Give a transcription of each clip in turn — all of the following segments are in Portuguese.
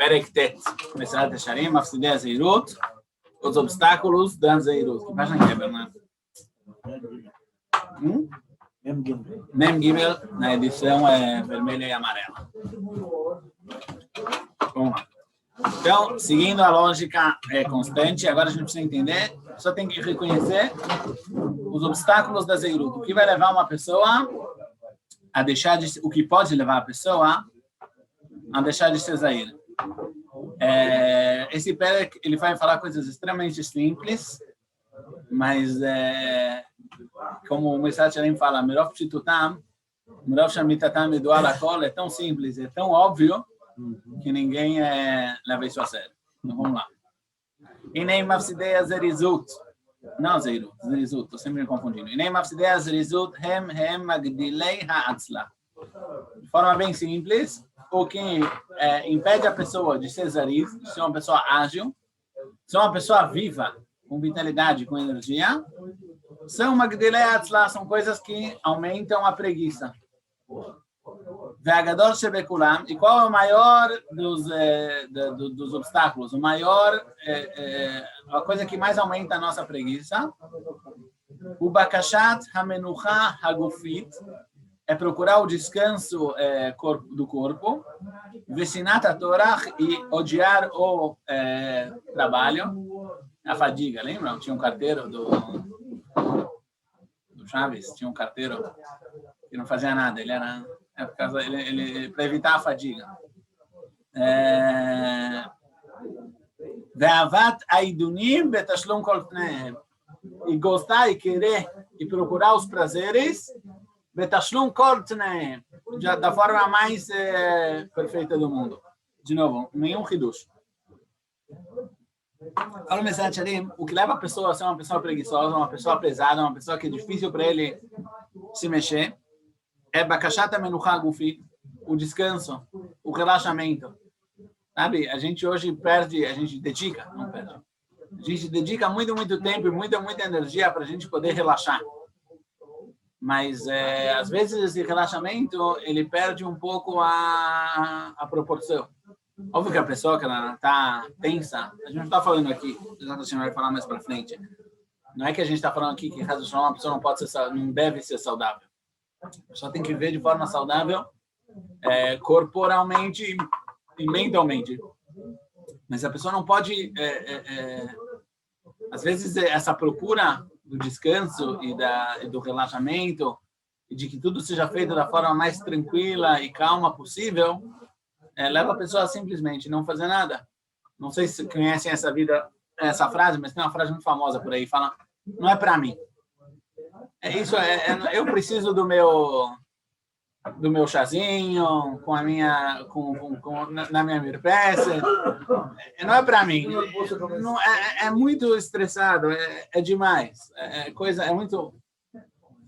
Perek Tet, Meselat Yesharim, Mafsidei Azeirut, os obstáculos da Zeirut. Que página que é, Bernardo? Mem Gimel, na edição vermelha e amarela. Vamos lá. Então, seguindo a lógica constante, agora a gente precisa entender, só tem que reconhecer os obstáculos da Zeirut. O que vai levar uma pessoa a deixar de... O que pode levar a pessoa a deixar de ser Zair. Esse Perek, ele vai falar coisas extremamente simples, mas como o Meselat Yesharim fala, Merov Pshitutam, Merov Shamitatam Medual Akol, é tão simples, é tão óbvio, que ninguém leva isso a sério. Então vamos lá. E nem Mafsidei Azerizut. Não Zeirut, Zerizut, estou sempre me confundindo. E nem Mafsidei Azerizut, Hem Magdilei Ha'atzla. De forma bem simples, o que impede a pessoa de ser Zariz, de ser uma pessoa ágil, de ser uma pessoa viva, com vitalidade, com energia, são Magdilei Ha'atzla, são coisas que aumentam a preguiça. Ve'agadol shebekulam, e qual é o maior dos obstáculos? O maior, a coisa que mais aumenta a nossa preguiça, o bakashat hamenucha hagufit, é procurar o descanso do corpo, vecinat Torah, e odiar o trabalho, a fadiga. Lembram? Tinha um carteiro do Chaves, tinha um carteiro que não fazia nada, ele era... para evitar a fadiga. E gostar e querer e procurar os prazeres da forma mais perfeita do mundo. De novo, nenhum hidush. Fala o Meselat Yesharim, o que leva a pessoa a ser uma pessoa preguiçosa, uma pessoa pesada, uma pessoa que é difícil para ele se mexer, é bakashat hamenucha gufit, o descanso, o relaxamento. Sabe, a gente hoje perde, a gente dedica, não perde. A gente dedica muito tempo e muita energia para a gente poder relaxar. Mas, às vezes, esse relaxamento, ele perde um pouco a proporção. Óbvio que a pessoa que ela está tensa, a gente não está falando aqui, a gente vai falar mais para frente. Não é que a gente está falando aqui que uma pessoa não pode ser, não deve ser saudável. A pessoa tem que viver de forma saudável, corporalmente e mentalmente. Mas a pessoa não pode... às vezes, essa procura do descanso e do relaxamento, e de que tudo seja feito da forma mais tranquila e calma possível, leva a pessoa a simplesmente não fazer nada. Não sei se conhecem essa frase, mas tem uma frase muito famosa por aí, fala, não é para mim. Eu preciso do meu chazinho, com a minha, na minha mirpessa. Não é para mim. Não, é muito estressado, é demais. É muito.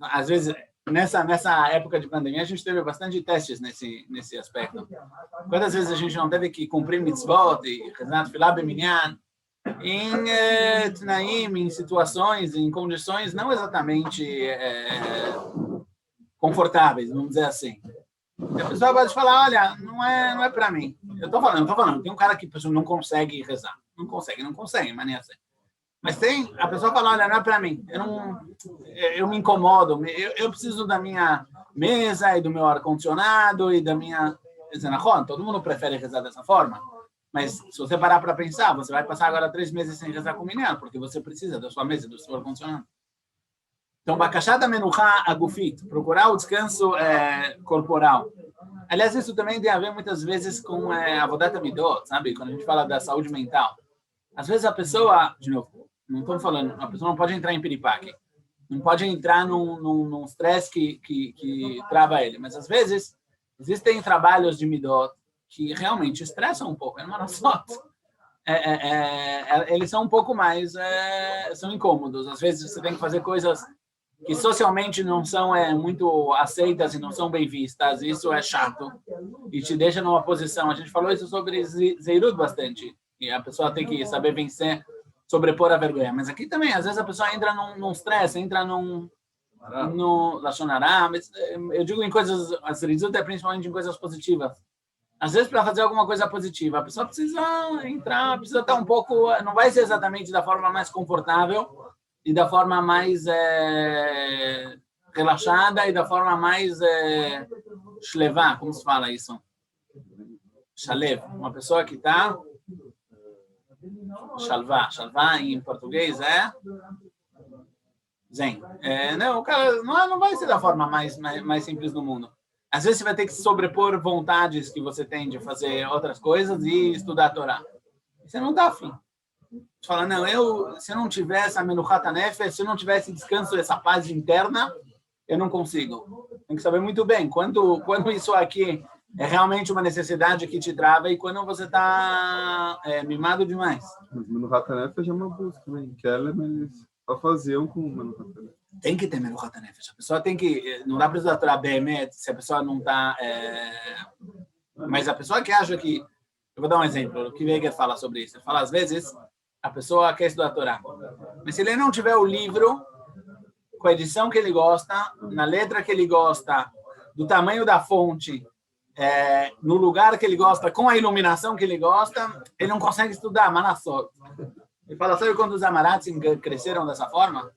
Às vezes, nessa época de pandemia, a gente teve bastante testes nesse aspecto. Quantas vezes a gente não teve que cumprir mitzvot e rezar tefilá beminyan em tnaim, em situações, em condições não exatamente confortáveis, vamos dizer assim. E a pessoa pode falar, olha, não é para mim. Eu tô falando, tem um cara que não consegue rezar. Não consegue, mas nem assim. Mas a pessoa fala, olha, não é para mim. Eu me incomodo, eu preciso da minha mesa e do meu ar-condicionado e da minha... Todo mundo prefere rezar dessa forma. Mas se você parar para pensar, você vai passar agora 3 meses sem rezar com o minyan, porque você precisa da sua mesa, do seu ar-condicionado. Então, bakashat hamenucha agufit, procurar o descanso corporal. Aliás, isso também tem a ver muitas vezes com avodat hamidot, sabe? Quando a gente fala da saúde mental. Às vezes a pessoa, de novo, não estou falando, a pessoa não pode entrar em piripaque, não pode entrar num stress que trava ele, mas às vezes existem trabalhos de midot que realmente estressam um pouco, não é só. Eles são um pouco mais, são incômodos. Às vezes você tem que fazer coisas que socialmente não são muito aceitas e não são bem vistas. Isso é chato e te deixa numa posição. A gente falou isso sobre Zeirut bastante. E a pessoa tem que saber vencer, sobrepor a vergonha. Mas aqui também, às vezes a pessoa entra num stress, entra no Lashon Hara, mas eu digo em coisas, a Zeirut é principalmente em coisas positivas. Às vezes, para fazer alguma coisa positiva, a pessoa precisa entrar, precisa estar um pouco... Não vai ser exatamente da forma mais confortável e da forma mais relaxada e da forma mais shlevá, como se fala isso? Shalev. Uma pessoa que está... Shalvá. Shalvá em português é... Zen. Não, cara, não vai ser da forma mais simples do mundo. Às vezes você vai ter que sobrepor vontades que você tem de fazer outras coisas e estudar a Torá. Você não está afim. Você fala, não, se eu não tivesse a Menuchat HaNefesh, se eu não tivesse descanso, essa paz interna, eu não consigo. Tem que saber muito bem quando isso aqui é realmente uma necessidade que te trava e quando você está mimado demais. Mas Menuchat HaNefesh é uma busca, né? Que ela é fazer com o Menuchat HaNefesh. Tem que ter Menuchat HaNefesh. A pessoa tem que... Não dá para estudar Torá Behemet se a pessoa não está... Mas a pessoa que acha que... Eu vou dar um exemplo. O que Weger fala sobre isso. Ele fala, às vezes, a pessoa quer estudar Torá. Mas se ele não tiver o livro com a edição que ele gosta, na letra que ele gosta, do tamanho da fonte, no lugar que ele gosta, com a iluminação que ele gosta, ele não consegue estudar, mas na sorte. Ele fala, sabe quando os Amaratzim cresceram dessa forma?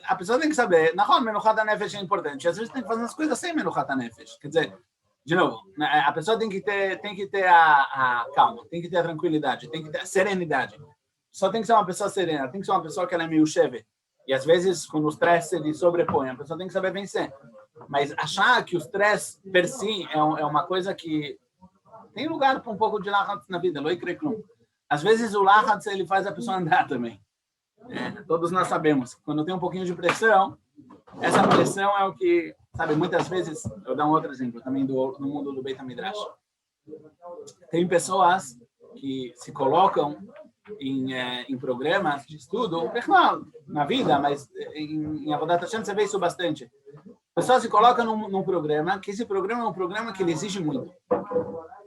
A pessoa tem que saber, na Menuchat HaNefesh é importante, às vezes tem que fazer as coisas sem Menuchat HaNefesh. Quer dizer, de novo, a pessoa tem que ter a calma, tem que ter a tranquilidade, tem que ter a serenidade. Só tem que ser uma pessoa serena, tem que ser uma pessoa que ela é meio cheve. E às vezes, quando o stress se sobrepõe, a pessoa tem que saber vencer. Mas achar que o stress per si é uma coisa que tem lugar para um pouco de lachatz na vida, lo יקרה כלום. Às vezes o lachatz ele faz a pessoa andar também. Todos nós sabemos, quando tem um pouquinho de pressão, essa pressão é o que, sabe, muitas vezes, eu vou dar um outro exemplo também no mundo do Beit HaMidrash. Tem pessoas que se colocam em programas de estudo, na vida, mas em Avodat Hashem você vê isso bastante. Pessoas se colocam num programa, que esse programa é um programa que ele exige muito.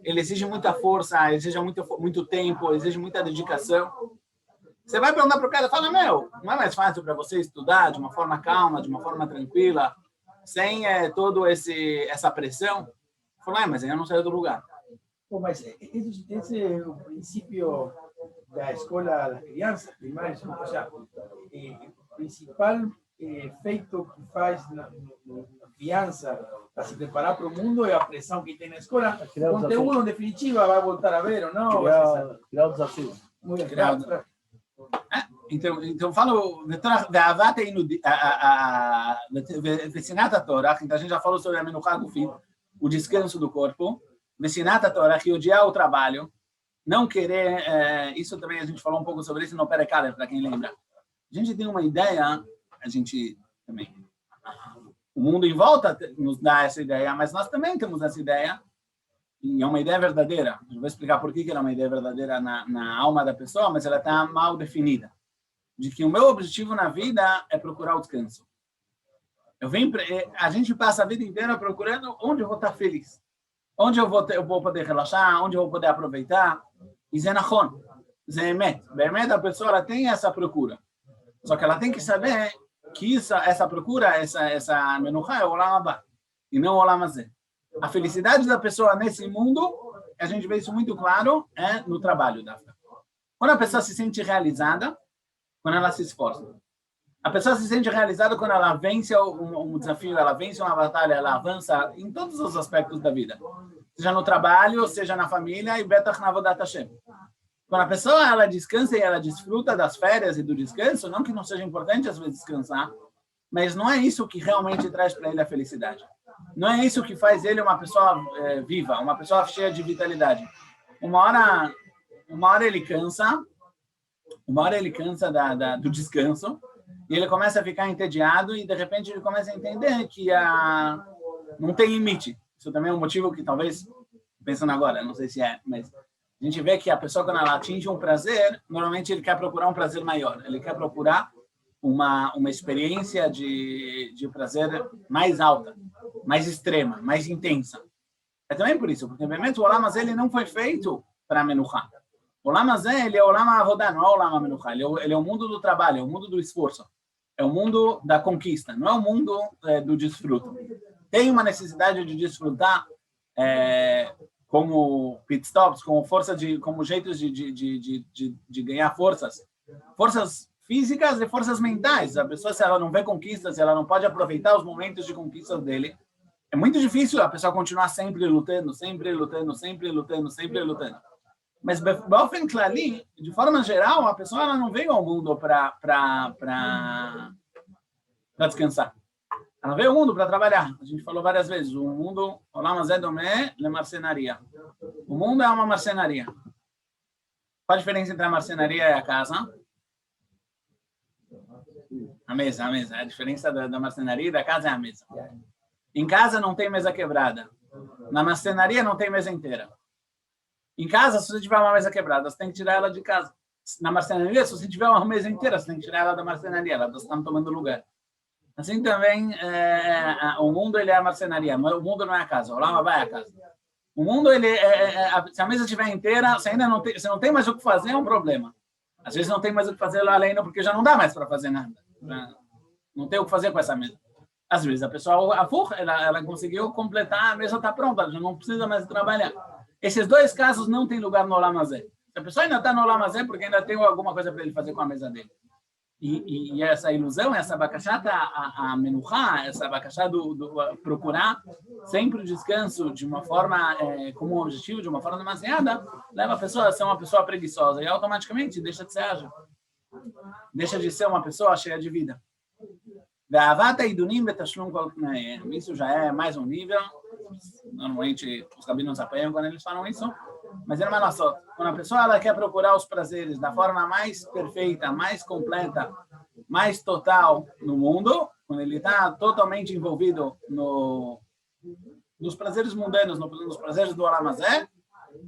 Ele exige muita força, exige muito tempo, exige muita dedicação. Você vai perguntar para o cara e fala, não é mais fácil para você estudar de uma forma calma, de uma forma tranquila, sem toda essa pressão? Fala, mas eu não saio do lugar. Bom, mas esse é o princípio da escola da criança, primária, ou seja, o principal efeito que faz na criança para se preparar para o mundo é a pressão que tem na escola. O conteúdo, em definitiva, vai voltar a ver ou não? Criar o desafio. Muito bem. Então falo, Vesinat HaTorah, então a gente já falou sobre a Menuchá Gufit, o descanso do corpo, Vesinat HaTorah, que odiar o trabalho, não querer, isso também a gente falou um pouco sobre isso no Perek, para quem lembra. A gente tem uma ideia, a gente também, o mundo em volta nos dá essa ideia, mas nós também temos essa ideia, e é uma ideia verdadeira. Eu vou explicar por que ela é uma ideia verdadeira na alma da pessoa, mas ela está mal definida. De que o meu objetivo na vida é procurar o descanso. A gente passa a vida inteira procurando onde eu vou estar feliz, onde eu vou poder relaxar, onde eu vou poder aproveitar. E Zenachon, Zemet, a pessoa ela tem essa procura. Só que ela tem que saber que essa procura, essa menuchá é o Olam Haba, e não o Olam Hazé. A felicidade da pessoa nesse mundo, a gente vê isso muito claro, é no trabalho da vida. Quando a pessoa se sente realizada, quando ela se esforça. A pessoa se sente realizada quando ela vence um desafio, ela vence uma batalha, ela avança em todos os aspectos da vida. Seja no trabalho, seja na família e betach na avodat Hashem. Quando a pessoa ela descansa e ela desfruta das férias e do descanso, não que não seja importante às vezes descansar, mas não é isso que realmente traz para ele a felicidade. Não é isso que faz ele uma pessoa viva, uma pessoa cheia de vitalidade. Uma hora ele cansa do descanso e ele começa a ficar entediado e de repente ele começa a entender que não tem limite. Isso também é um motivo que talvez, pensando agora, não sei se é, mas a gente vê que a pessoa quando ela atinge um prazer, normalmente ele quer procurar um prazer maior, ele quer procurar uma experiência de prazer mais alta, mais extrema, mais intensa. É também por isso, porque realmente o Olam Hazé ele não foi feito para a Menuchá. O Olam Hazé ele é o Olam HaAvodah, não é o Olam HaMenuchá. Ele é o mundo do trabalho, é o mundo do esforço, é o mundo da conquista, não é o mundo do desfruto. Tem uma necessidade de desfrutar como pit stops, como jeitos de ganhar forças físicas e forças mentais. A pessoa, se ela não vê conquistas, se ela não pode aproveitar os momentos de conquistas dele, é muito difícil a pessoa continuar sempre lutando, sempre lutando, sempre lutando, sempre lutando. Mas, de forma geral, a pessoa ela não veio ao mundo para descansar. Ela veio ao mundo para trabalhar. A gente falou várias vezes. O mundo, é marcenaria. O mundo é uma marcenaria. Qual a diferença entre a marcenaria e a casa? A mesa. A diferença da marcenaria e da casa é a mesa. Em casa não tem mesa quebrada. Na marcenaria não tem mesa inteira. Em casa, se você tiver uma mesa quebrada, você tem que tirar ela de casa. Na marcenaria, se você tiver uma mesa inteira, você tem que tirar ela da marcenaria. Elas estão tomando lugar. Assim também, o mundo ele é a marcenaria. O mundo não é a casa. O lama vai a casa. O mundo, se a mesa estiver inteira, você ainda não tem mais o que fazer, é um problema. Às vezes não tem mais o que fazer lá além, porque já não dá mais para fazer nada. Não tem o que fazer com essa mesa. Às vezes a pessoa, ela conseguiu completar, a mesa está pronta, já não precisa mais trabalhar. Esses dois casos não tem lugar no Olam Hazé. Se a pessoa ainda está no Olam Hazé, porque ainda tem alguma coisa para ele fazer com a mesa dele. E essa ilusão, essa abacachata, a menuchá, essa abacachá do procurar sempre o descanso de uma forma, como um objetivo, de uma forma demasiada, leva a pessoa a ser uma pessoa preguiçosa e automaticamente deixa de ser ágil. Deixa de ser uma pessoa cheia de vida. Isso já é mais um nível. Normalmente os rabinos apanham quando eles falam isso. Mas quando a pessoa ela quer procurar os prazeres da forma mais perfeita, mais completa, mais total no mundo, quando ele está totalmente envolvido nos prazeres mundanos, nos prazeres do Olam Hazé,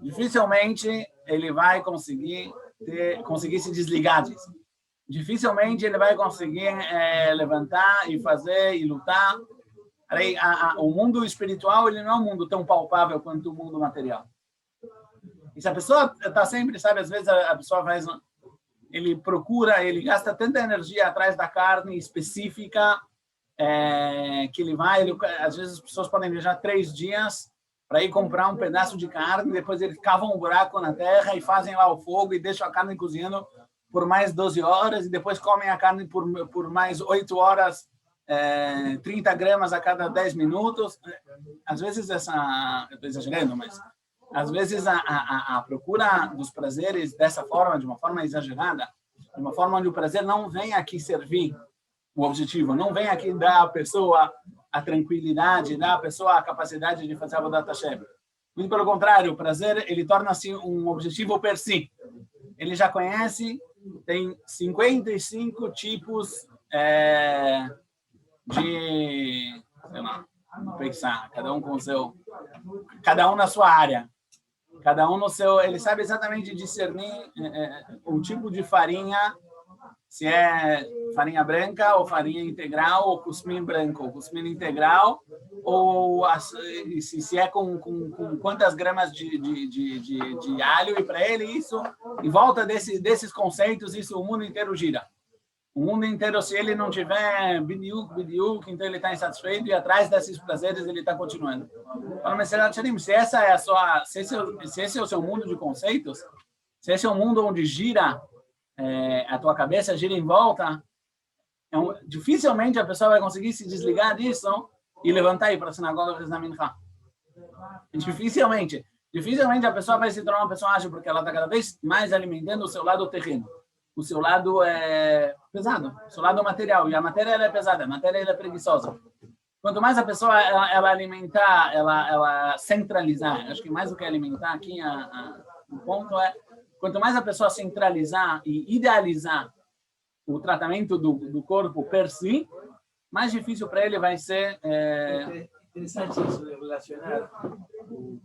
dificilmente ele vai conseguir se desligar disso. Dificilmente ele vai conseguir levantar e fazer e lutar. O mundo espiritual ele não é um mundo tão palpável quanto o mundo material. E se a pessoa está sempre, sabe, às vezes a pessoa ele gasta tanta energia atrás da carne específica que às vezes as pessoas podem viajar 3 dias para ir comprar um pedaço de carne, depois eles cavam um buraco na terra e fazem lá o fogo e deixam a carne cozinhando por mais 12 horas e depois comem a carne por mais 8 horas, 30 gramas a cada 10 minutos. Às vezes eu estou exagerando, mas às vezes a procura dos prazeres dessa forma, de uma forma exagerada, de uma forma onde o prazer não vem aqui servir o objetivo, não vem aqui dar à pessoa a tranquilidade, dar à pessoa a capacidade de fazer a Avodat Hashem. Muito pelo contrário, o prazer ele torna-se um objetivo per si. Ele já conhece, tem 55 tipos de, sei lá, vou pensar, cada um na sua área. Cada um no seu, ele sabe exatamente discernir o tipo de farinha, se é farinha branca ou farinha integral ou cusmin branco, ou cusmin integral, ou se é com quantas gramas de alho, e para ele isso, em volta desses conceitos, isso o mundo inteiro gira. O mundo inteiro, se ele não tiver bidiuk, então ele está insatisfeito e atrás desses prazeres ele está continuando. Se esse é o seu mundo de conceitos, se esse é o mundo onde gira, a tua cabeça gira em volta, dificilmente a pessoa vai conseguir se desligar disso e levantar e ir para a sinagoga fazer mincha. Dificilmente a pessoa vai se tornar uma pessoa ágil porque ela está cada vez mais alimentando o seu lado terreno. O seu lado pesado, o seu lado material. E a matéria ela é pesada, a matéria ela é preguiçosa. Quanto mais a pessoa ela alimentar, ela centralizar, acho que mais do que alimentar aqui, o ponto é, quanto mais a pessoa centralizar e idealizar o tratamento do corpo per si, mais difícil para ele vai ser... Interessante isso de relacionar.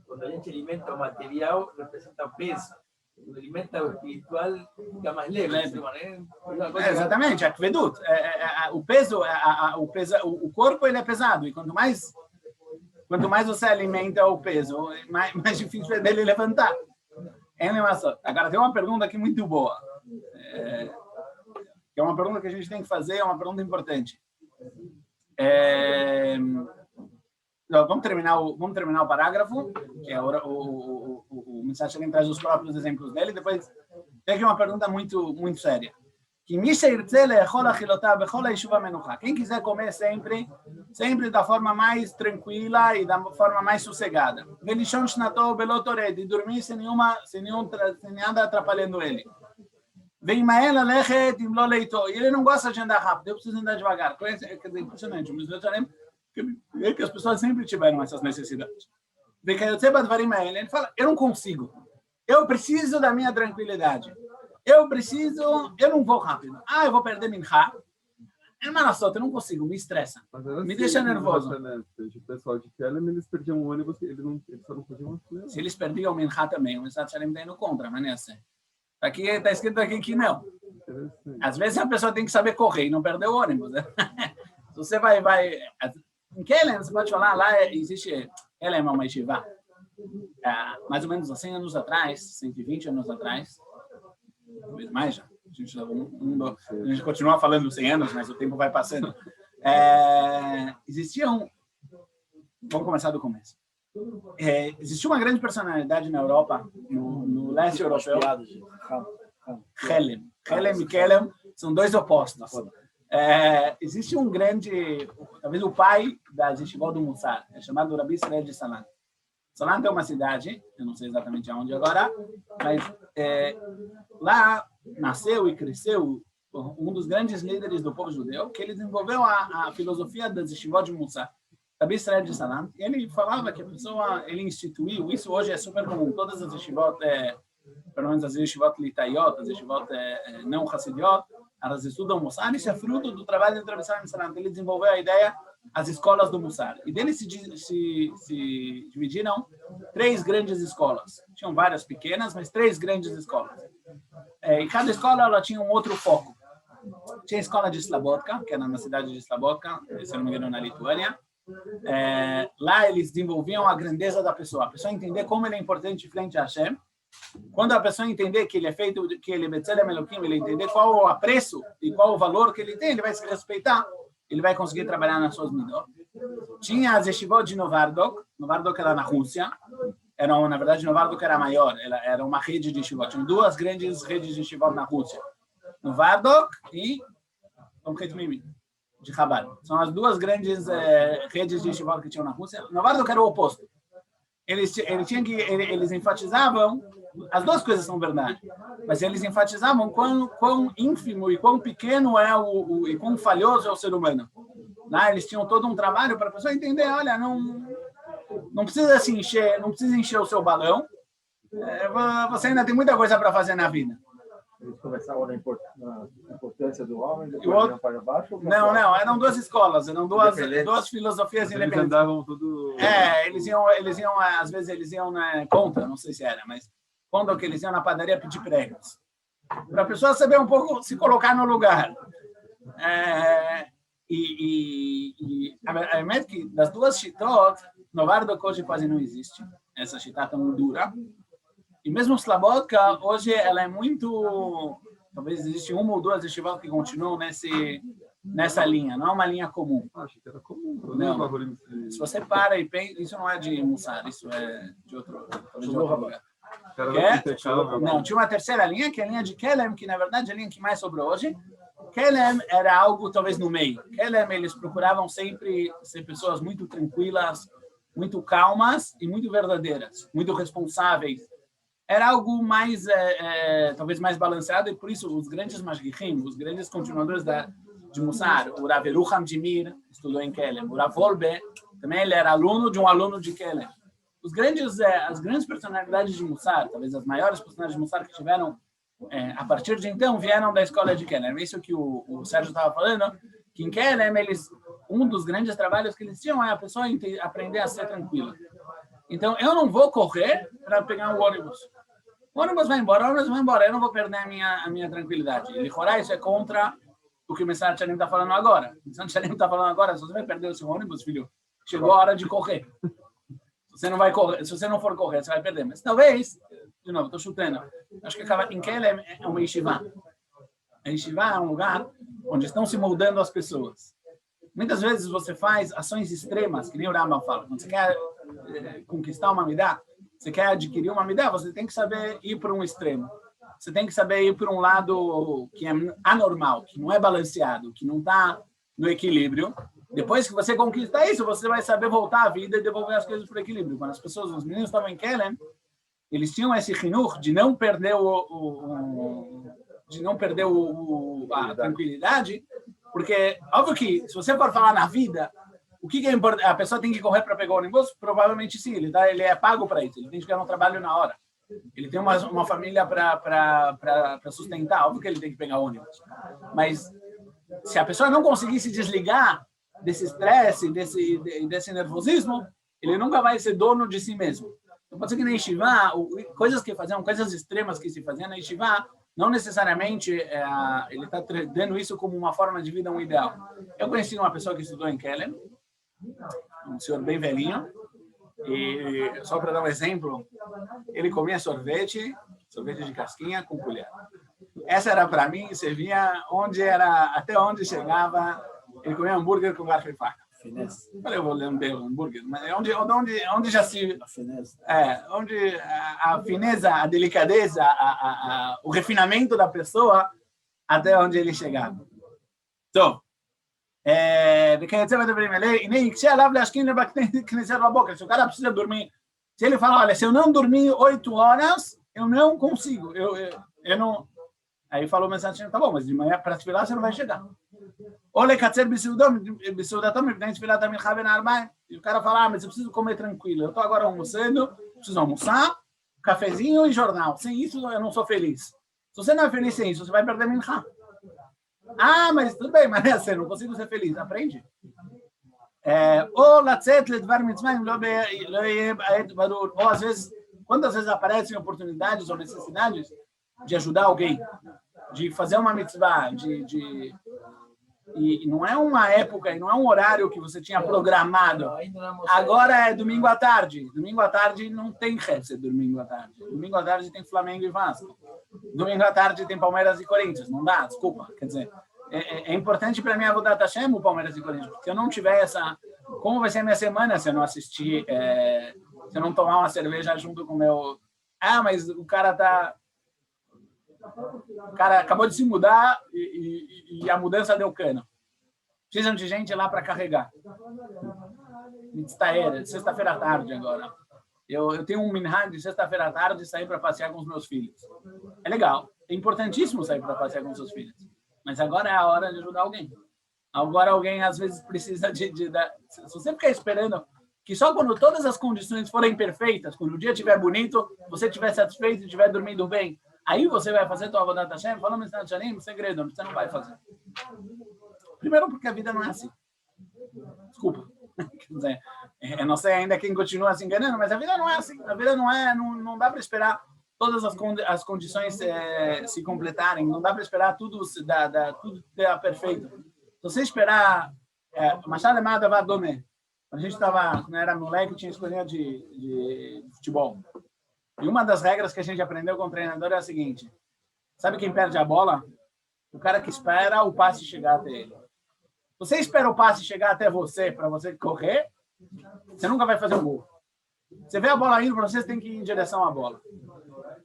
Quando a gente alimenta o material, representa o peso. O alimenta o espiritual, fica mais leve. Exatamente, aqueduto. O peso, o corpo ele é pesado e quanto mais você alimenta o peso, mais difícil é dele levantar. Agora tem uma pergunta aqui muito boa, que é uma pergunta que a gente tem que fazer, é uma pergunta importante. Vamos terminar o parágrafo, que é o Mensagem traz os próprios exemplos dele. Depois tem aqui uma pergunta muito séria. Quem quiser comer sempre da forma mais tranquila e da forma mais sossegada. E dormir sem nada atrapalhando ele. E ele não gosta de andar rápido, eu preciso andar devagar. É impressionante, mas é que as pessoas sempre tiveram essas necessidades. Ele fala, eu não consigo. Eu preciso da minha tranquilidade. Eu não vou rápido. Eu vou perder minha. Eu não consigo, me estressa. Me deixa nervoso. O pessoal de Kelem, eles perdiam o ônibus, eles só não podiam acelerar. Se eles perdiam o minha também, o Mensagem está indo contra, mas não é assim. Aqui está escrito aqui que não. Às vezes a pessoa tem que saber correr e não perder o ônibus. Né? Se você vai... Em Kelem, você pode falar, lá existe... Kelem é uma yeshiva. Mais ou menos há 100 anos atrás, 120 anos atrás, talvez mais já. A gente continua falando 100 anos, mas o tempo vai passando. Existiam... Vamos começar do começo. Existia uma grande personalidade na Europa, no leste europeu. Kelem e Kelem são dois opostos. Existe um grande, talvez o pai da Yeshivot do Mussar, é chamado Rabi Israel de Salant. Salant é uma cidade, eu não sei exatamente aonde agora, mas lá nasceu e cresceu um dos grandes líderes do povo judeu, que ele desenvolveu a filosofia das Yeshivot de Mussar. Rabi Israel de Salant, ele falava que a pessoa, ele instituiu, isso hoje é super comum, todas as Yeshivot, pelo menos as Yeshivot Litayot, as Yeshivot não Hassidiot, elas estudam Mussar, isso é fruto do trabalho de Rabi Israel de Salant. Ele desenvolveu a ideia, as escolas do Mussar. E deles se dividiram 3 grandes escolas. Tinham várias pequenas, mas 3 grandes escolas. E cada escola ela tinha um outro foco. Tinha a escola de Slabodka, que era na cidade de Slabodka, se não me engano, na Lituânia. Lá eles desenvolviam a grandeza da pessoa. A pessoa entender como ele é importante frente a Hashem. Quando a pessoa entender que ele é feito, que ele é Betzelem Elokim, ele entender qual o apreço e qual o valor que ele tem, ele vai se respeitar, ele vai conseguir trabalhar nas suas midot. Tinha as Yeshivot de Novardok era na Rússia, na verdade Novardok era maior, era uma rede de Yeshivot, tinham 2 grandes redes de Yeshivot na Rússia, Novardok e de Chabad. São as 2 grandes redes de Yeshivot que tinham na Rússia. Novardok era o oposto. Eles enfatizavam, as 2 coisas são verdade, mas eles enfatizavam quão ínfimo e quão pequeno e quão falhoso é o ser humano. Lá eles tinham todo um trabalho para a pessoa entender, olha, não precisa se encher, não precisa encher o seu balão, você ainda tem muita coisa para fazer na vida. Eles começavam na importância do homem, depois iam para baixo? Não, eram 2 escolas, eram duas filosofias independentes. Eles andavam tudo... Eles iam, às vezes eles iam contra, não sei se era, mas quando que eles iam na padaria pedir pregos. Para a pessoa saber um pouco, se colocar no lugar. A verdade é que das 2 shitot, Novardok hoje quase não existe, essa shitá tão dura. E mesmo Slabodka, hoje ela é muito... Talvez existe 1 ou 2 yeshivot que continuam nessa linha, não é uma linha comum. Acho que era comum. Não. Se você para e pensa, isso não é de Mussar, isso é de outro lugar. Não, tinha uma 3ª linha, que é a linha de Kelem, que na verdade é a linha que mais sobrou hoje. Kelem era algo talvez no meio. Kelem, eles procuravam sempre ser pessoas muito tranquilas, muito calmas e muito verdadeiras, muito responsáveis. Era algo mais, talvez mais balanceado, e por isso os grandes mashgichim, os grandes continuadores de Mussar, o Rav Yerucham de Mir estudou em Kelem, o Rav Wolbe, também ele era aluno de um aluno de Kelem. As grandes personalidades de Mussar, talvez as maiores personalidades de Mussar que tiveram, a partir de então, vieram da escola de Kelem. É isso que o Sérgio estava falando, que em Kelem, um dos grandes trabalhos que eles tinham é a pessoa aprender a ser tranquila. Então, eu não vou correr para pegar um ônibus. O ônibus vai embora, eu não vou perder a minha tranquilidade. Ele chorar, isso é contra o que o Messar Tchalim está falando agora. O Messar Tchalim está falando agora, se você vai perder o seu ônibus, filho, chegou a hora de correr. Você não vai correr, se você não for correr, você vai perder. Mas talvez, de novo, estou chutando, acho que em Kelem é uma yeshiva. A yeshiva é um lugar onde estão se moldando as pessoas. Muitas vezes você faz ações extremas, que nem o Rambam fala. Quando você quer conquistar uma midá, você quer adquirir uma midá, você tem que saber ir para um extremo. Você tem que saber ir para um lado que é anormal, que não é balanceado, que não está no equilíbrio. Depois que você conquista isso, você vai saber voltar à vida e devolver as coisas para o equilíbrio. Quando os meninos estavam em Kelen, eles tinham esse hinur de não perder a tranquilidade, porque, óbvio que, se você for falar na vida, o que é importante? A pessoa tem que correr para pegar o ônibus? Provavelmente sim, ele é pago para isso, ele tem que ganhar um trabalho na hora. Ele tem uma família para sustentar, óbvio que ele tem que pegar o ônibus. Mas, se a pessoa não conseguir se desligar desse estresse, desse nervosismo, ele nunca vai ser dono de si mesmo. Então, pode ser que na Yeshiva, coisas extremas que se faziam na Yeshiva, não necessariamente ele está dando isso como uma forma de vida, um ideal. Eu conheci uma pessoa que estudou em Kelen, um senhor bem velhinho, e só para dar um exemplo, ele comia sorvete de casquinha com colher. Essa era para mim, servia até onde chegava, ele comia hambúrguer com garfo e faca. Finesse. Eu vou lamber o hambúrguer, mas onde já se... onde a fineza, a delicadeza, o refinamento da pessoa, até onde ele chegava. Então, se o cara precisa dormir, se ele fala, olha, se eu não dormir 8 horas, eu não consigo, eu não... Aí falou o mensagem, tá bom, mas de manhã para desfilar você não vai chegar. Olha, Katzer Bissudatom, e o cara fala, mas eu preciso comer tranquilo. Eu estou agora almoçando, preciso almoçar, cafezinho e jornal. Sem isso, eu não sou feliz. Se você não é feliz sem isso, você vai perder minha. Ah, mas tudo bem, mas assim, não consigo ser feliz. Aprende. Ou às vezes, quantas vezes aparecem oportunidades ou necessidades de ajudar alguém, de fazer uma mitzvah, e não é uma época, e não é um horário que você tinha programado. Agora é domingo à tarde. Domingo à tarde não tem Hesed domingo à tarde. Domingo à tarde tem Flamengo e Vasco. Domingo à tarde tem Palmeiras e Corinthians. Não dá, desculpa. Quer dizer, é importante para mim a Avodat Hashem o Palmeiras e Corinthians, porque se eu não tiver essa... Como vai ser a minha semana se eu não assistir, se eu não tomar uma cerveja junto com o meu... Ah, mas o cara acabou de se mudar e a mudança deu cano. Precisam de gente lá para carregar. Sexta-feira à tarde agora. Eu tenho um minhag de sexta-feira à tarde sair para passear com os meus filhos. É legal. É importantíssimo sair para passear com seus filhos. Mas agora é a hora de ajudar alguém. Agora alguém às vezes precisa se você ficar esperando que só quando todas as condições forem perfeitas, quando o dia estiver bonito, você estiver satisfeito e estiver dormindo bem, aí você vai fazer tua Avodat Hashem, fala no Shanim, segredo, você não vai fazer. Primeiro porque a vida não é assim. Desculpa. Quer dizer, eu não sei ainda quem continua se enganando, mas a vida não é assim. A vida não dá para esperar todas as condições se completarem, não dá para esperar tudo tudo ter perfeito. Se você esperar, Machal Emada vai dormir. Quando a gente quando era moleque, tinha escolha de futebol. E uma das regras que a gente aprendeu com o treinador é a seguinte: sabe quem perde a bola? O cara que espera o passe chegar até ele. Você espera o passe chegar até você para você correr, você nunca vai fazer um gol. Você vê a bola indo para você tem que ir em direção à bola.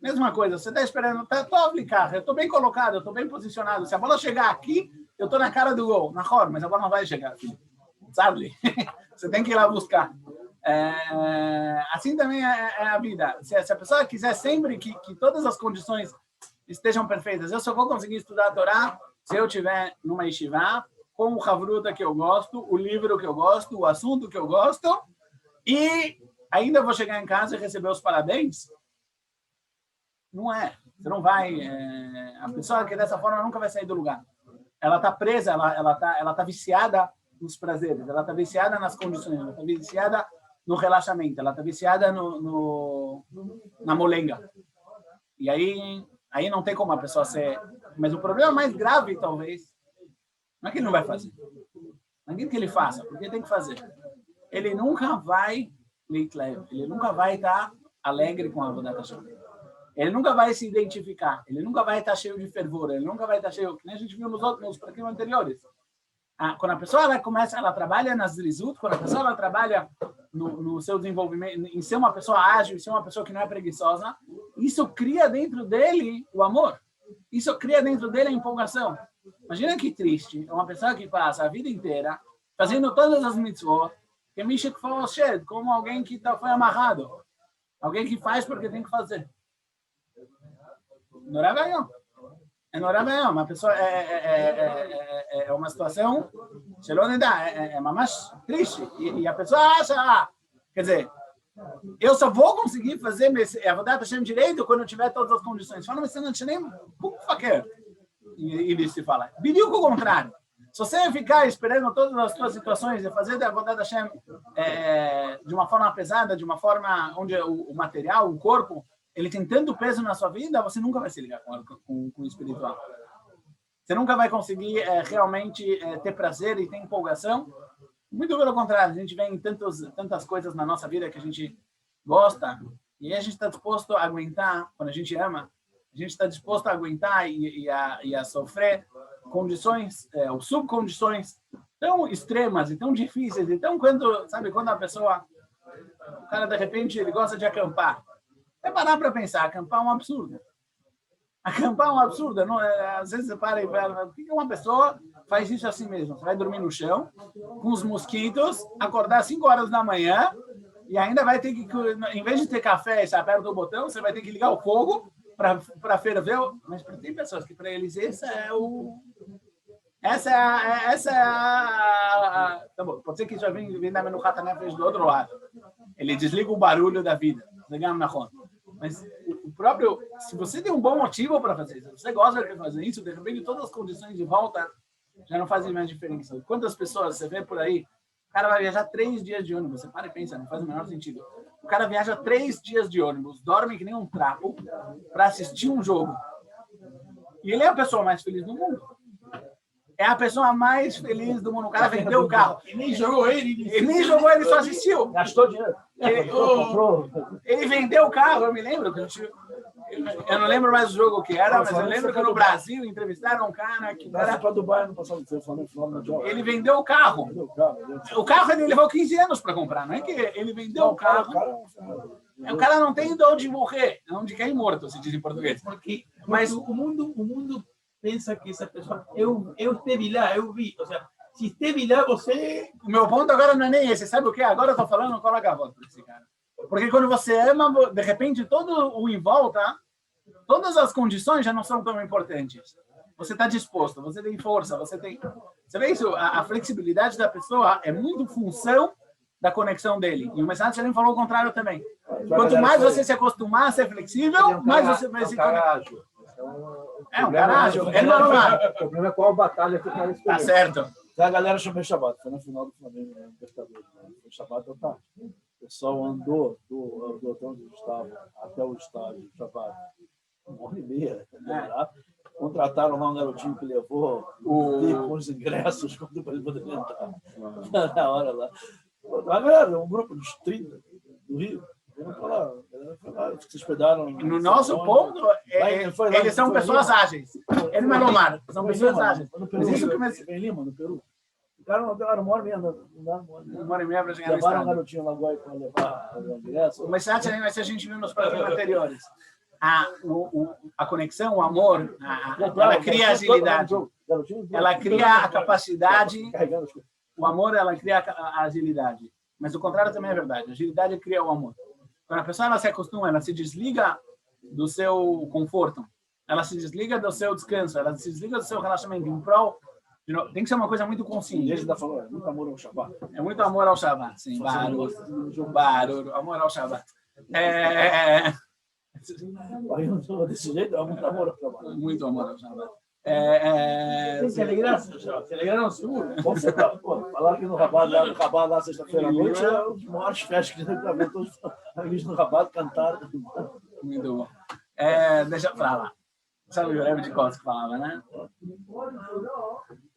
Mesma coisa, você está esperando, estou a aplicar, eu estou bem colocado, eu estou bem posicionado. Se a bola chegar aqui, eu estou na cara do gol, na roda, mas a bola não vai chegar aqui. Sabe? Você tem que ir lá buscar. Assim também é a vida. Se a pessoa quiser sempre que todas as condições estejam perfeitas, eu só vou conseguir estudar a Torá se eu estiver numa yeshiva, com o havruta que eu gosto, o livro que eu gosto, o assunto que eu gosto, e ainda vou chegar em casa e receber os parabéns. Não é. Você não vai... a pessoa que dessa forma nunca vai sair do lugar. Ela está presa, ela tá viciada nos prazeres, ela está viciada nas condições, ela está viciada no relaxamento, ela está viciada na molenga. E aí não tem como a pessoa ser... Mas o problema mais grave, talvez, não é que ele não vai fazer. Não é que ele faça, porque tem que fazer. Ele nunca vai ele nunca vai estar alegre com a Avodat Hashem. Ele nunca vai se identificar, ele nunca vai estar cheio de fervor, ele nunca vai estar cheio, que nem a gente viu nos praquim anteriores. quando a pessoa ela trabalha nas zrizut, quando a pessoa ela trabalha no seu desenvolvimento, em ser uma pessoa ágil, em ser uma pessoa que não é preguiçosa, isso cria dentro dele o amor. Isso cria dentro dele a empolgação. Imagina que triste, uma pessoa que passa a vida inteira fazendo todas as mitzvot, que Mishek Fawashed, como alguém que foi amarrado. Alguém que faz porque tem que fazer. Não é bem, uma pessoa é uma situação que não dá, é mais triste. E a pessoa acha, quer dizer, eu só vou conseguir fazer a Avodat Hashem direito quando eu tiver todas as condições. Fala, mas você não tinha nem faquer. E ele se fala. Pediu o contrário. Se você ficar esperando todas as suas situações e fazer a Avodat Hashem de uma forma pesada, de uma forma onde o material, o corpo, ele tem tanto peso na sua vida, você nunca vai se ligar com o espiritual. Você nunca vai conseguir realmente ter prazer e ter empolgação. Muito pelo contrário, a gente vê em tantas coisas na nossa vida que a gente gosta, e aí a gente está disposto a aguentar, quando a gente ama, a gente está disposto a aguentar e a sofrer condições, ou subcondições tão extremas e tão difíceis, então quando a pessoa, o cara de repente ele gosta de acampar, é parar para pensar, acampar é um absurdo. Acampar é um absurdo. Não, às vezes você para e fala, por que uma pessoa faz isso assim mesmo? Você vai dormir no chão, com os mosquitos, acordar às 5 horas da manhã, e ainda vai ter que, em vez de ter café e você aperta o botão, você vai ter que ligar o fogo para ferver. Mas tem pessoas que para eles tá bom, pode ser que já vem da Menuhat HaNefesh do outro lado. Ele desliga o barulho da vida. Mas o próprio, se você tem um bom motivo para fazer isso, se você gosta de fazer isso, de repente todas as condições de volta já não fazem mais diferença. Quantas pessoas você vê por aí, o cara vai viajar 3 dias de ônibus, você para e pensa, não faz o menor sentido. O cara viaja 3 dias de ônibus, dorme que nem um trapo para assistir um jogo. E ele é a pessoa mais feliz do mundo. É a pessoa mais feliz do mundo. O cara vendeu o carro. Ele nem jogou ele só assistiu. Gastou dinheiro. Ele vendeu o carro, eu me lembro. Eu não lembro mais o jogo que era, mas eu lembro que no Brasil entrevistaram um cara que era... para Dubai no passado, ele vendeu o carro. O carro ele levou 15 anos para comprar, não é que ele vendeu o carro. O cara não tem de onde morrer, onde cair morto, se diz em português. Mas o mundo pensa que essa pessoa, eu esteve lá, eu vi, ou seja, se esteve lá, você... O meu ponto agora não é nem esse, sabe o que? Agora eu estou falando com a gavota para esse cara. Porque quando você ama, de repente, todo o em volta, todas as condições já não são tão importantes. Você está disposto, você tem força, você vê isso? A flexibilidade da pessoa é muito função da conexão dele. E o Messias Shalem falou o contrário também. Quanto mais você se acostumar a ser flexível, mais você vai se conectar. É um caralho. É normal. O problema é qual batalha que o cara escolheu. Tá certo. A galera chamou Shabbat, foi na final do Flamengo, né? Libertadores. Foi Shabbat da tarde. O pessoal andou do hotel onde estava até o estádio Shabbat. 1h30, né? Contrataram lá um garotinho que levou com os ingressos para ele poder entrar. Na hora lá. A galera, um grupo dos 30 do Rio. Se hospedaram. No nosso ponto, eles são pessoas ágeis. Ele não é Lomar, são pessoas ágeis. Mas isso começa em Lima, no Peru. Ficaram 1h30, não 1h30 para chegar no levaram um garotinho lá para levar o ingresso. Mas se a gente viu nos programas anteriores, a conexão, o amor, ela cria agilidade. Ela cria a capacidade. O amor, ela cria a agilidade. Mas o contrário também é verdade. A agilidade cria o amor. Quando a pessoa ela se acostuma, ela se desliga do seu conforto, ela se desliga do seu descanso, ela se desliga do seu relaxamento em prol. Tem que ser uma coisa muito consciente. Ele está falando, é muito amor ao Shabbat. É muito amor ao Shabbat, sim. Barulho, amor ao Shabbat. Desse jeito, é muito amor ao Shabbat. Muito amor ao Shabbat. Se alegraram seguro. Falaram que no Rabat lá sexta-feira à noite é um dos maiores festas que já viu. Todos os amigos no Rabat cantaram. Muito bom. Deixa eu falar. Sabe o Rebbe de Kosk que falava, né?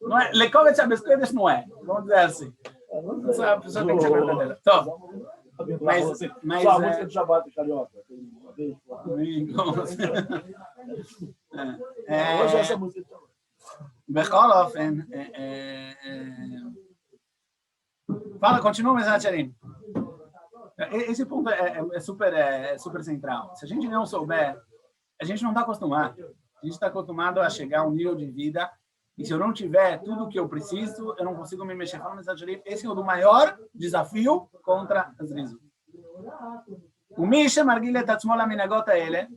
Não é, Lekovitch Abescoedes não é. Vamos dizer assim. A pessoa tem que ser verdadeira. Mas só a música do Shabbat carioca. Hoje essa música בכל אופן, fala, continua, Mesacharim. Esse ponto é super central. Se a gente não souber, a gente não está acostumado. A gente está acostumado a chegar a um nível de vida e se eu não tiver tudo o que eu preciso, eu não consigo me mexer. Fala, Mesacharim, esse é o maior desafio contra as rizos. O Misha Margile Tatsmola Minagota ele.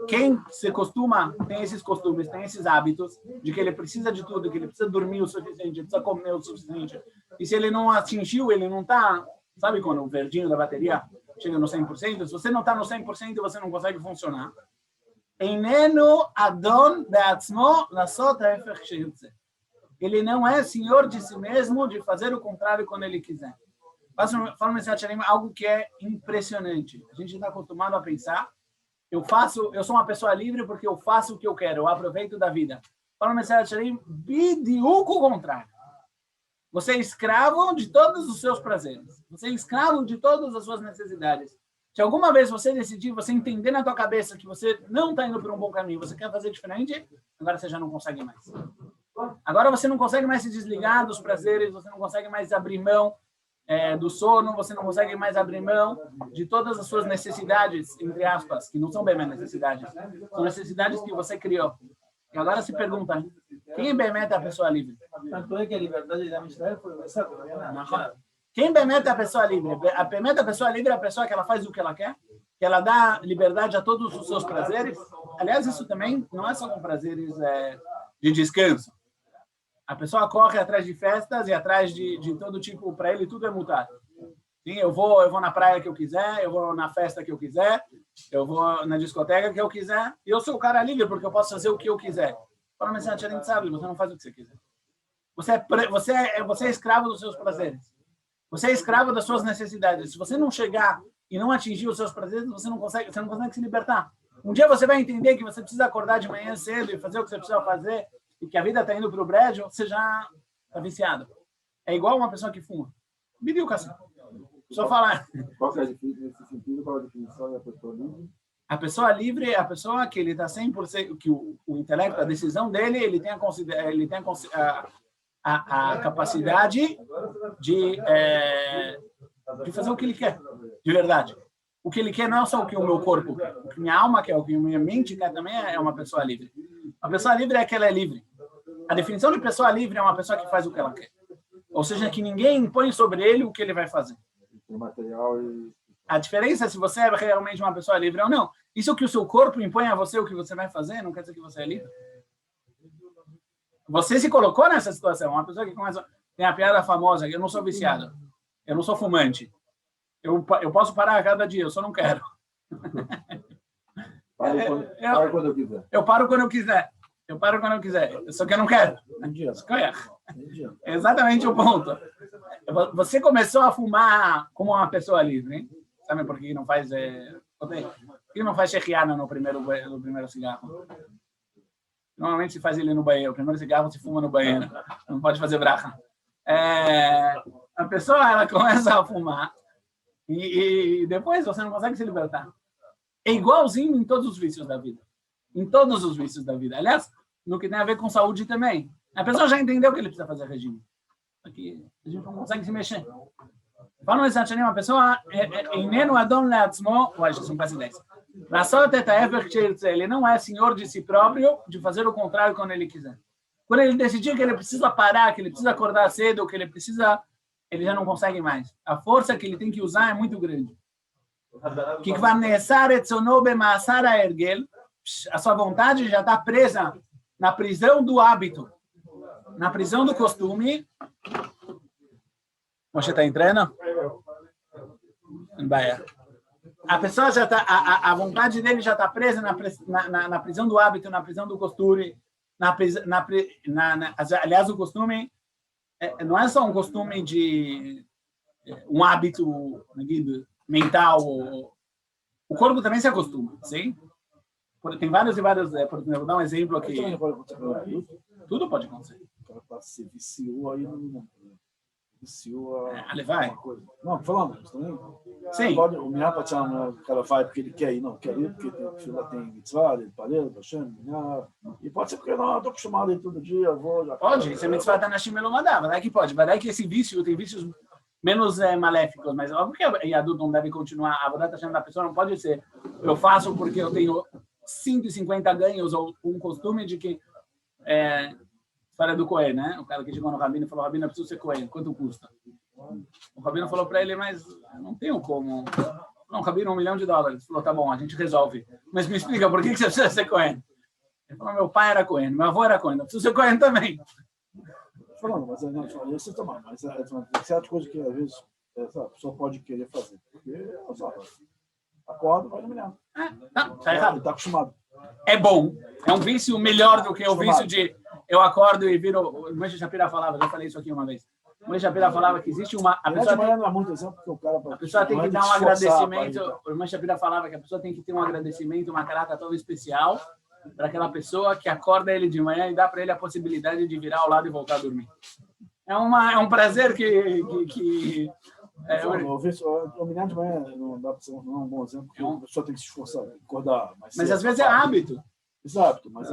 Quem se costuma, tem esses costumes, tem esses hábitos de que ele precisa de tudo, que ele precisa dormir o suficiente, precisa comer o suficiente. E se ele não atingiu, ele não está, sabe quando o verdinho da bateria chega no 100%? Se você não está no 100%, você não consegue funcionar. Einenu Adon Beatzmo Lasot Hafech Sheyutze. Ele não é senhor de si mesmo de fazer o contrário quando ele quiser. Fala algo que é impressionante. A gente está acostumado a pensar, eu sou uma pessoa livre porque eu faço o que eu quero, eu aproveito da vida. Fala bidiuco o contrário. Você é escravo de todos os seus prazeres. Você é escravo de todas as suas necessidades. Se alguma vez você decidir, você entender na tua cabeça que você não está indo por um bom caminho, você quer fazer diferente, agora você já não consegue mais. Agora você não consegue mais se desligar dos prazeres, você não consegue mais abrir mão do sono, você não consegue mais abrir mão de todas as suas necessidades, entre aspas, que não são bem necessidades, são necessidades que você criou. E agora se pergunta, quem Bemet é a pessoa livre? Tanto é que a liberdade da Israel foi essa. Quem Bemet é a pessoa livre? A Bemet, a pessoa livre é a pessoa que ela faz o que ela quer, que ela dá liberdade a todos os seus prazeres. Aliás, isso também não é só com prazeres de descanso. A pessoa corre atrás de festas e atrás de todo tipo, para ele tudo é mudar. Sim, eu vou na praia que eu quiser, eu vou na festa que eu quiser, eu vou na discoteca que eu quiser, e eu sou o cara livre porque eu posso fazer o que eu quiser. Para mim, a gente sabe, você não faz o que você quiser. Você é escravo dos seus prazeres. Você é escravo das suas necessidades. Se você não chegar e não atingir os seus prazeres, você não consegue se libertar. Um dia você vai entender que você precisa acordar de manhã cedo e fazer o que você precisa fazer, e que a vida está indo para o brejo, você já está viciado. É igual uma pessoa que fuma. Me diga assim. Só falar. Qual que é a definição nesse sentido? Qual a definição da pessoa livre? A pessoa livre é a pessoa que ele está 100%, que o intelecto, a decisão dele, ele tem a capacidade de fazer o que ele quer, de verdade. O que ele quer não é só o que o meu corpo quer, o que minha alma quer, o que minha mente quer também é uma pessoa livre. A pessoa livre é que ela é livre. A definição de pessoa livre é uma pessoa que faz o que ela quer. Ou seja, que ninguém impõe sobre ele o que ele vai fazer. O material e... A diferença é se você é realmente uma pessoa livre ou não. Isso que o seu corpo impõe a você o que você vai fazer, não quer dizer que você é livre. Você se colocou nessa situação. Uma pessoa que começa... Tem a piada famosa, eu não sou viciado, eu não sou fumante. Eu posso parar a cada dia, eu só não quero. Paro quando eu quiser. Eu paro quando eu quiser. Eu paro quando eu quiser. Só que eu não quero. É exatamente o ponto. Você começou a fumar como uma pessoa livre, hein? Sabe por que não faz... Por que não faz shechiana no primeiro cigarro? Normalmente se faz ele no banheiro. O primeiro cigarro se fuma no banheiro. Não pode fazer bracha. A pessoa ela começa a fumar e depois você não consegue se libertar. É igualzinho em todos os vícios da vida. Em todos os vícios da vida. Aliás, no que tem a ver com saúde também. A pessoa já entendeu que ele precisa fazer regime. Aqui a gente não consegue se mexer. Fala uma pessoa são quase 10. Ele não é senhor de si próprio de fazer o contrário quando ele quiser. Quando ele decidir que ele precisa parar, que ele precisa acordar cedo, que ele já não consegue mais. A força que ele tem que usar é muito grande. A sua vontade já está presa na prisão do hábito, na prisão do costume. Você está entrando? A pessoa já está, a vontade dele já está presa na prisão do hábito, na prisão do costume. Aliás, o costume não é só um costume de um hábito mental. O corpo também se acostuma, sim? Tem vários e vários. Por exemplo, vou dar um exemplo aqui. Tudo pode acontecer. Se viciou aí não. influenciou a levar. alguma coisa. Não, falando isso também. Sim. Pode, o Minhá pode ser um cara vai porque ele quer ir, não quer ir porque tem mitzvah, ele parece, Hashem, Minhá. E pode ser porque não, estou acostumado a ir todo dia, eu vou. Já Pode, isso é mitzvah da Nashim Melomadá, vai que pode. Vai que esse vício, tem vícios menos maléficos, mas óbvio que a Yadut não deve continuar. A Avodat Hashem da pessoa não pode ser, eu faço porque eu tenho 150 ganhos ou um costume de que história do Cohen, né? O cara que chegou no Rabino e falou: Rabino, eu preciso ser Cohen, quanto custa? O Rabino falou para ele: mas não tenho como. Não, Rabino, $1 milhão. Ele falou: tá bom, a gente resolve. Mas me explica, por que você precisa ser Cohen? Ele falou: meu pai era Cohen, meu avô era Cohen, eu preciso ser Cohen também. Falando, mas isso também, mas tem certas coisas que às vezes a pessoa pode querer fazer. Porque, acorda, vai no milhão. Tá errado. Está acostumado. É bom. É um vício melhor do que o vício de eu acordo e viro. O Moshe Shapira falava, já falei isso aqui uma vez. O Moshe Shapira falava que existe uma. A pessoa tem que dar um agradecimento. O Moshe Shapira falava que a pessoa tem que ter um agradecimento, uma carata toda especial para aquela pessoa que acorda ele de manhã e dá para ele a possibilidade de virar ao lado e voltar a dormir. É um prazer que o milhão de manhã não dá para ser um bom exemplo, porque a pessoa tem que se esforçar, acordar. Mas às vezes é hábito. Exato, mas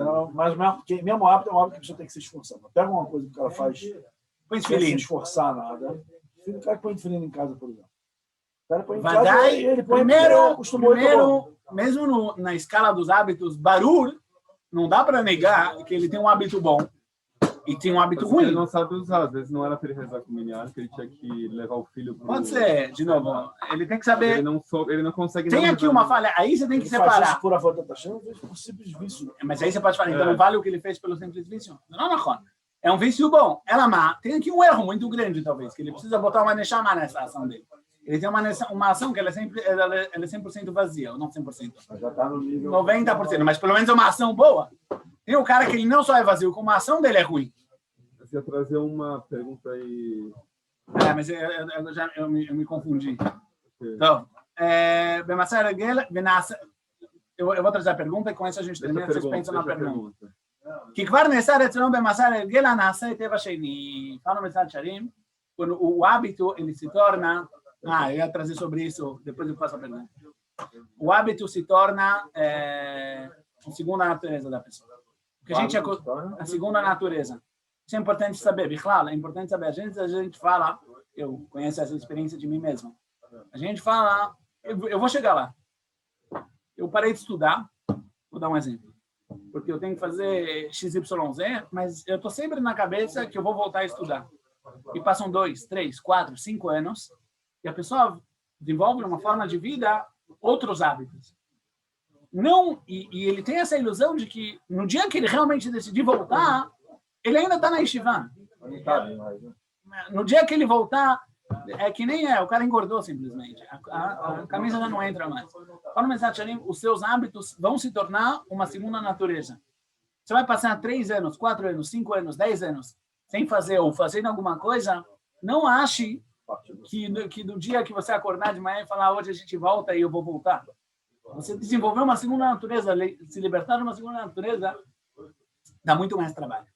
mesmo hábito é um hábito que a pessoa tem que se esforçar. Pega uma coisa que o cara faz sem se esforçar nada. O cara que põe tefilim em casa, por exemplo. O cara põe em casa e ele põe primeiro mesmo na escala dos hábitos, Barur, não dá para negar que ele tem um hábito bom. E tem um hábito ruim. Ele não sabe usar, às vezes não era para ele rezar com o Minyan, que ele tinha que levar o filho pro... Pode ser, de novo, ele tem que saber... Ele não consegue... Tem aqui uma falha, aí você tem que separar. Faz isso por Avodat Hashem, por simples vício. Mas aí você pode falar, então não vale o que ele fez pelo simples vício? Não, é um vício bom. Ela má, tem aqui um erro muito grande, talvez, que ele precisa botar uma neshama nessa ação dele. Ele tem uma ação que ela é 100% vazia, ou não 100%. Já está no nível... 90%, mas pelo menos é uma ação boa. Tem um cara que ele não só é vazio, como a ação dele é ruim. Você ia trazer uma pergunta aí... Mas eu me confundi. Então, eu vou trazer a pergunta e com isso a gente termina, vocês pensam na pergunta. Que כבר נעשה רצונו במסע הרגל הנעשה טבע שני. Fala no Mesad Sharim, quando o hábito ele se torna... eu ia trazer sobre isso, depois eu faço a pergunta. O hábito se torna a segunda natureza da pessoa. Porque a segunda natureza. Isso é importante saber, Bichlal, é importante saber. A gente fala, eu conheço essa experiência de mim mesmo. A gente fala, eu vou chegar lá. Eu parei de estudar, vou dar um exemplo. Porque eu tenho que fazer XYZ, mas eu estou sempre na cabeça que eu vou voltar a estudar. E passam 2, 3, 4, 5 anos, e a pessoa desenvolve uma forma de vida, outros hábitos. Não, e ele tem essa ilusão de que no dia que ele realmente decidir voltar, ele ainda está na yeshiva. No dia que ele voltar, é que nem o cara engordou simplesmente. A camisa já não entra mais. Fala no Sharim, os seus hábitos vão se tornar uma segunda natureza. Você vai passar 3 anos, 4 anos, 5 anos, 10 anos sem fazer ou fazendo alguma coisa, não ache que no dia que você acordar de manhã e falar hoje a gente volta e eu vou voltar. Você desenvolver uma segunda natureza, se libertar de uma segunda natureza, dá muito mais trabalho.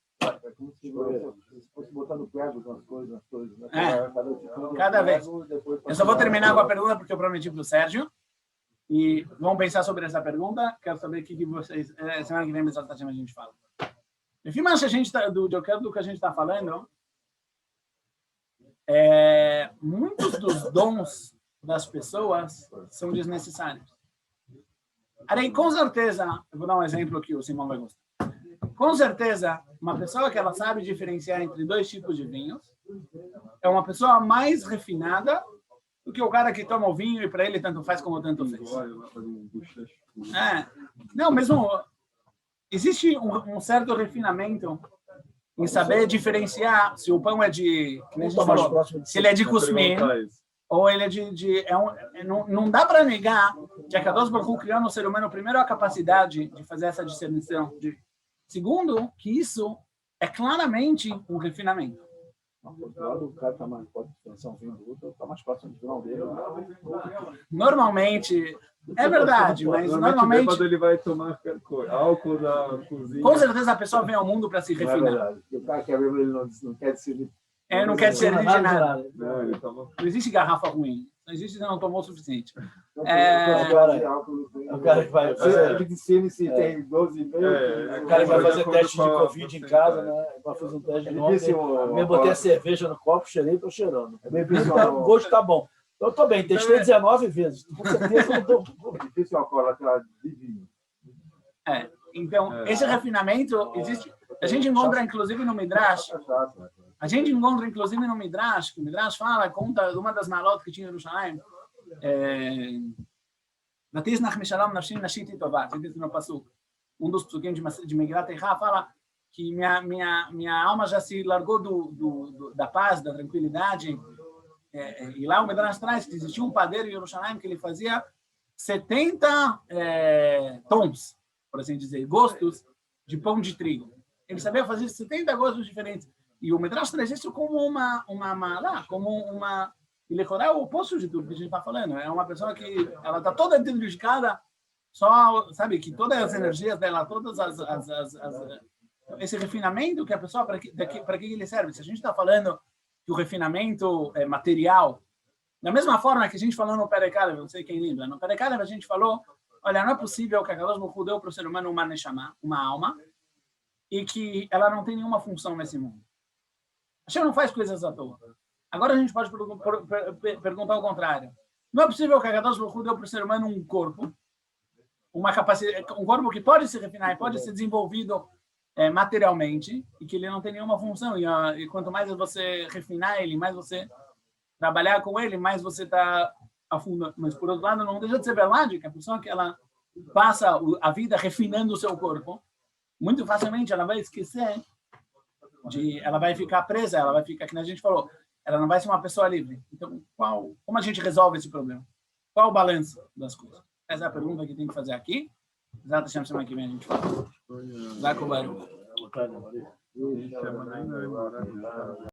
Se fosse botar no pé algumas coisas, né? Cada vez. Eu só vou terminar com a pergunta porque eu prometi para o Sérgio. E vamos pensar sobre essa pergunta. Quero saber o que vocês... semana que vem, a gente fala. Enfim, mas a gente do que a gente está falando, muitos dos dons das pessoas são desnecessários. Aí, com certeza, eu vou dar um exemplo que o Simão vai gostar. Com certeza, uma pessoa que ela sabe diferenciar entre 2 tipos de vinhos é uma pessoa mais refinada do que o cara que toma o vinho e para ele tanto faz como tanto fez. Não, mesmo existe um certo refinamento em saber diferenciar se o pão é de, que nem a gente falou, se ele é de kusmin ou ele é não dá para negar que a Kadosh Baruch Hu criou no ser humano primeiro a capacidade de fazer essa discernição. Segundo, que isso é claramente um refinamento. O cara pode pensar um vinho do outro, está mais próximo do final dele. Não, é verdade, mas normalmente ele vai tomar álcool da cozinha. Com certeza a pessoa vem ao mundo para se refinar. É verdade. O cara quer ver, ele não quer se não quer dizer de nada. Não, ele tava... Não existe garrafa ruim. Não existe se não tomou o suficiente. O cara que vai fazer... Se tem 12 O cara que vai fazer teste de Covid em casa, né? Vai fazer um teste de ontem. Eu botei a cerveja no copo, cheirei e tô cheirando. O gosto tá bom. Eu tô bem, testei 19 vezes. Com certeza eu não tô... difícil alcoólatra divino. Então, esse refinamento existe. A gente encontra, inclusive, no Midrash. A gente encontra, inclusive, no Midrash, que o Midrash fala, conta uma das malot que tinha em Jerusalém. Um dos psukim de Megilat Eicha fala que minha alma já se largou da paz, da tranquilidade. E lá o Midrash traz que existia um padeiro em Jerusalém que ele fazia 70 tons, por assim dizer, gostos de pão de trigo. Ele sabia fazer 70 gostos diferentes. E o Midrash traz isso como ele é o oposto de tudo que a gente está falando. É uma pessoa que ela está toda dedicada, só, sabe, que todas as energias dela, todas esse refinamento que a pessoa, para que ele serve? Se a gente está falando que o refinamento é material, da mesma forma que a gente falou no Perek-Alev, não sei quem lembra, no Perek-Alev a gente falou, olha, não é possível que a Kadosh Baruch Hu deu para o ser humano uma neshama, uma alma, e que ela não tem nenhuma função nesse mundo. Hashem não faz coisas à toa. Agora a gente pode perguntar o contrário. Não é possível que a Kadosh Baruch Hu deu para o ser humano um corpo, uma capacidade, um corpo que pode se refinar e pode ser desenvolvido materialmente, e que ele não tem nenhuma função. E quanto mais você refinar ele, mais você trabalhar com ele, mais você está afundando. Mas, por outro lado, não deixa de ser verdade que a pessoa que ela passa a vida refinando o seu corpo, muito facilmente ela vai esquecer, ela vai ficar presa, ela vai ficar, como a gente falou, ela não vai ser uma pessoa livre. Então, como a gente resolve esse problema? Qual o balanço das coisas? Essa é a pergunta que tem que fazer aqui. Exatamente, semana que vem a gente fala. Zaco Baruch.